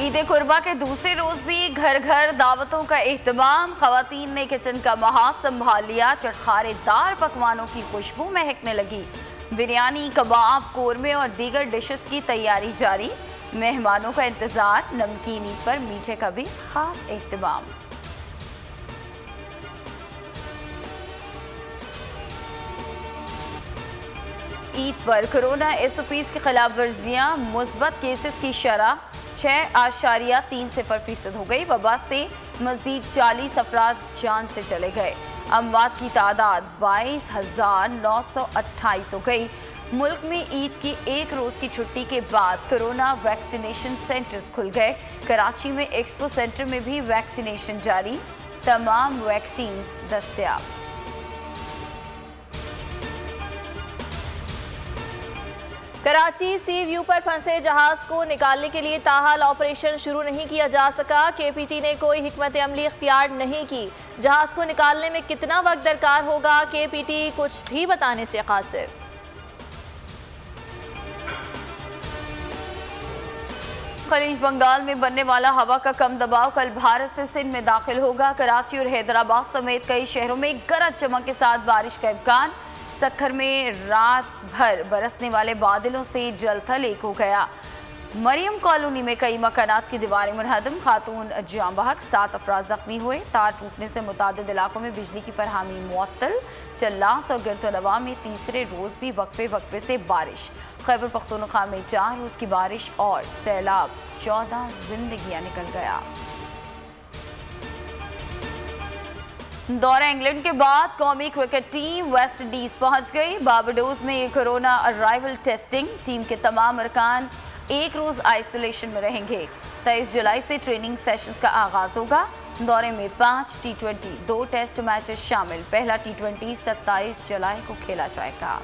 ईद कुर्बा के दूसरे रोज भी घर घर दावतों का एहतमाम। खवातीन ने किचन का महाज संभाल लिया। चटखारेदार पकवानों की खुशबू महकने लगी। बिरयानी, कबाब, कोरमे और दीगर डिशेस की तैयारी जारी। मेहमानों का इंतजार। नमकीन ईद पर मीठे का भी खास एहतमाम। ईद पर कोरोना SOPs की खिलाफ वर्जियाँ। मुस्बत केसेस की शरह 6.3% हो गई। वबा से मजीद 40 अफराद जान से चले गए। अमवात की तादाद 22,928 हो गई। मुल्क में ईद की एक रोज़ की छुट्टी के बाद कोरोना वैक्सीनेशन सेंटर्स खुल गए। कराची में एक्सपो सेंटर में भी वैक्सीनेशन जारी। तमाम वैक्सीन्स दस्तयाब। कराची सी व्यू पर फंसे जहाज को निकालने के लिए ताहाल ऑपरेशन शुरू नहीं किया जा सका। KPT ने कोई हिकमत अमली इख्तियार नहीं की। जहाज को निकालने में कितना वक्त दरकार होगा, KPT कुछ भी बताने से कासिर। खलीज बंगाल में बनने वाला हवा का कम दबाव कल भारत से सिंध में दाखिल होगा। कराची और हैदराबाद समेत कई शहरों में गरज चमक के साथ बारिश का इम्कान। सक्खर में रात भर बरसने वाले बादलों से जलथल एक हो गया। मरियम कॉलोनी में कई मकानात की दीवारें मुनहदम। खातून जाम बहक, 7 अफराद जख्मी हुए। तार टूटने से मुतादिद इलाकों में बिजली की फरहमी मुअत्तल। चल्लास और गिरतलवा में तीसरे रोज़ भी वक्फे से बारिश। खैबर पख्तूनख्वा में 4 रोज़ की बारिश और सैलाब। 14 जिंदगियां निकल गया। दौरा इंग्लैंड के बाद कौमी क्रिकेट टीम वेस्ट इंडीज पहुंच गई। बारबाडोस में कोरोना अराइवल टेस्टिंग। टीम के तमाम अरकान एक रोज आइसोलेशन में रहेंगे। 23 जुलाई से ट्रेनिंग सेशंस का आगाज होगा। दौरे में 5 T20, 2 टेस्ट मैचेस शामिल। पहला T20 27 जुलाई को खेला जाएगा।